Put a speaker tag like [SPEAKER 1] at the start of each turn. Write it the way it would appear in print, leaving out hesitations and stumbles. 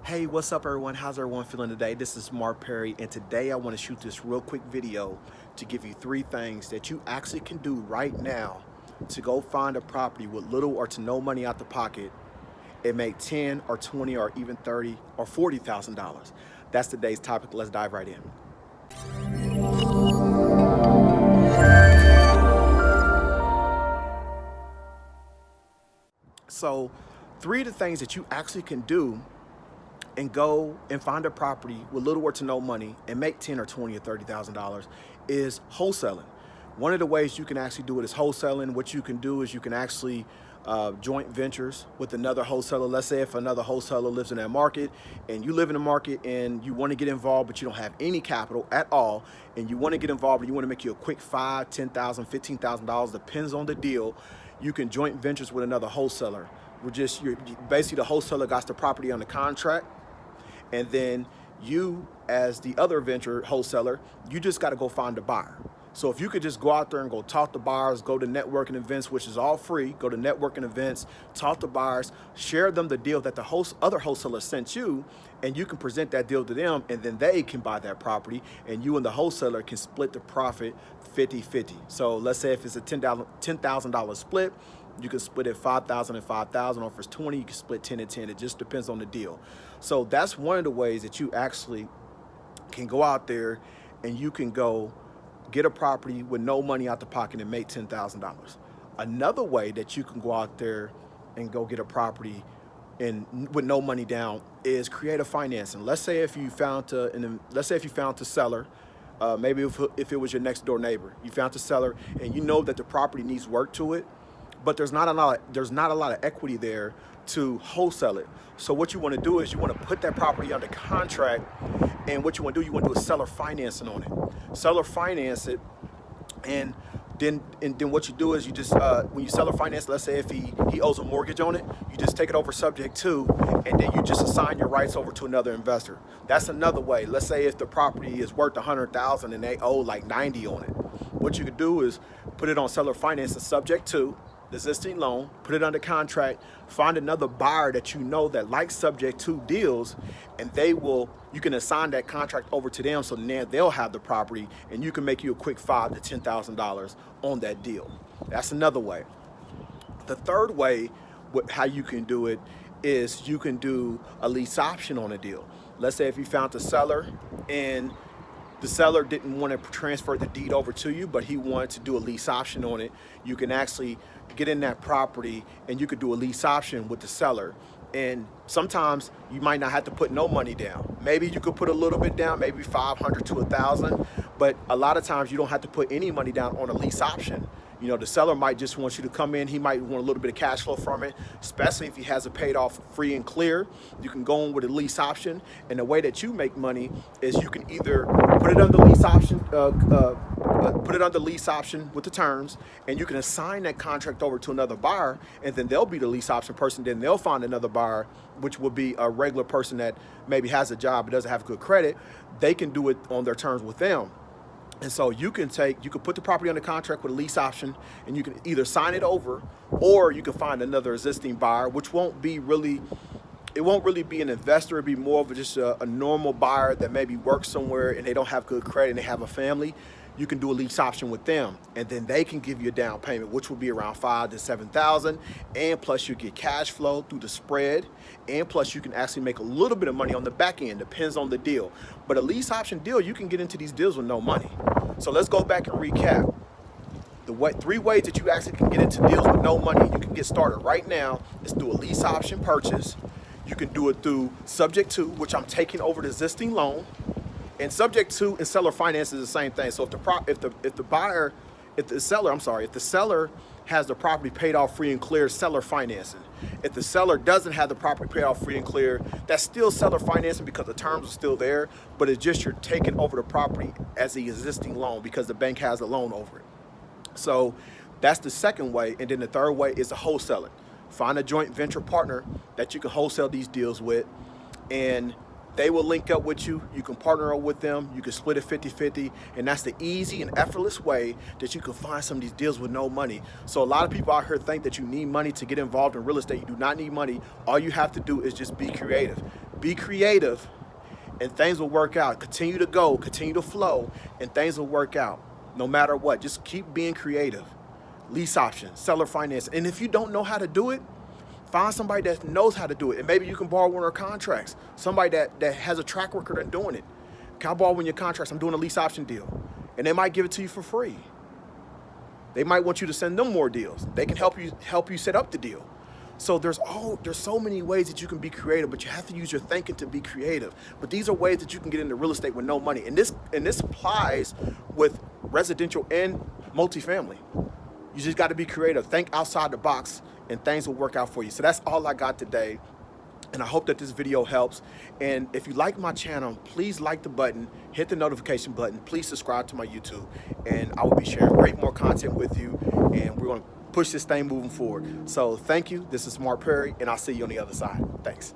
[SPEAKER 1] Hey, what's up everyone? How's everyone feeling today? This is Mark Perry, and today I want to shoot this real quick video to give you 3 things that you actually can do right now to go find a property with little or to no money out the pocket and make 10 or 20 or even 30 or $40,000. That's today's topic. Let's dive right in. So 3 of the things that you actually can do and go and find a property with little or to no money and make 10 or 20 or $30,000 is wholesaling. One of the ways you can actually do it is wholesaling. What you can do is you can actually joint ventures with another wholesaler. Let's say if another wholesaler lives in that market and you live in the market and you want to get involved, but you don't have any capital at all, and you want to get involved and you want to make you a quick $5,000, $10,000, $15,000, depends on the deal. You can joint ventures with another wholesaler. Basically the wholesaler got the property under contract, and then you, as the other venture wholesaler, you just got to go find a buyer. So if you could just go out there and go talk to buyers, go to networking events, which is all free, go to networking events, talk to buyers, share them the deal that the other wholesaler sent you, and you can present that deal to them, and then they can buy that property, and you and the wholesaler can split the profit 50-50. So let's say if it's a $10,000 split, you can split it 5,000 and 5,000, or if it's 20, you can split 10 and 10. It just depends on the deal. So that's one of the ways that you actually can go out there and you can go get a property with no money out the pocket and make $10,000. Another way that you can go out there and go get a property and with no money down is create a financing. Let's say if you found a seller. Maybe if it was your next door neighbor, you found a seller and you know that the property needs work to it, but there's not a lot of equity there to wholesale it. So what you want to do is you want to put that property under contract, and what you want to do, you want to do a seller financing on it. Seller finance it, and then what you do is you just when you seller finance, let's say if he owes a mortgage on it, you just take it over subject to, and then you just assign your rights over to another investor. That's another way. Let's say if the property is worth $100,000 and they owe like 90 on it, what you could do is put it on seller finance and subject to the existing loan, put it under contract, find another buyer that you know that likes subject to deals, and you can assign that contract over to them, so now they'll have the property and you can make you a quick $5,000 to $10,000 on that deal. That's another way. The third way, how you can do it, is you can do a lease option on a deal. Let's say if you found a seller and the seller didn't want to transfer the deed over to you, but he wanted to do a lease option on it, you can actually get in that property and you could do a lease option with the seller. And sometimes you might not have to put no money down. Maybe you could put a little bit down, maybe 500 to 1,000, but a lot of times you don't have to put any money down on a lease option. You know, the seller might just want you to come in. He might want a little bit of cash flow from it, especially if he has it paid off free and clear. You can go in with a lease option, and the way that you make money is you can either put it under lease option with the terms, and you can assign that contract over to another buyer, and then they'll be the lease option person. Then they'll find another buyer, which will be a regular person that maybe has a job but doesn't have good credit. They can do it on their terms with them. And so you can put the property under contract with a lease option, and you can either sign it over, or you can find another existing buyer, which won't really be an investor. It'll be more of just a normal buyer that maybe works somewhere and they don't have good credit and they have a family. You can do a lease option with them, and then they can give you a down payment, which will be around $5,000 to $7,000, and plus you get cash flow through the spread, and plus you can actually make a little bit of money on the back end, depends on the deal. But a lease option deal, you can get into these deals with no money. So let's go back and recap. The 3 ways that you actually can get into deals with no money, you can get started right now, is through a lease option purchase. You can do it through subject to, which I'm taking over the existing loan. And subject to and seller finance is the same thing. So if the seller has the property paid off free and clear, seller financing. If the seller doesn't have the property paid off free and clear, that's still seller financing because the terms are still there, but it's just you're taking over the property as the existing loan because the bank has a loan over it. So that's the second way. And then the third way is to wholesale it. Find a joint venture partner that you can wholesale these deals with, and they will link up with you. You can partner up with them. You can split it 50-50. And that's the easy and effortless way that you can find some of these deals with no money. So a lot of people out here think that you need money to get involved in real estate. You do not need money. All you have to do is just be creative. Be creative and things will work out. Continue to go, continue to flow, and things will work out no matter what. Just keep being creative. Lease options, seller finance. And if you don't know how to do it, find somebody that knows how to do it. And maybe you can borrow one of their contracts. Somebody that has a track record in doing it. Can I borrow one of your contracts? I'm doing a lease option deal. And they might give it to you for free. They might want you to send them more deals. They can help you set up the deal. So there's so many ways that you can be creative, but you have to use your thinking to be creative. But these are ways that you can get into real estate with no money. And this applies with residential and multifamily. You just got to be creative. Think outside the box and things will work out for you. So that's all I got today. And I hope that this video helps. And if you like my channel, please like the button, hit the notification button, please subscribe to my YouTube, and I will be sharing great more content with you, and we're going to push this thing moving forward. So thank you. This is Mark Perry, and I'll see you on the other side. Thanks.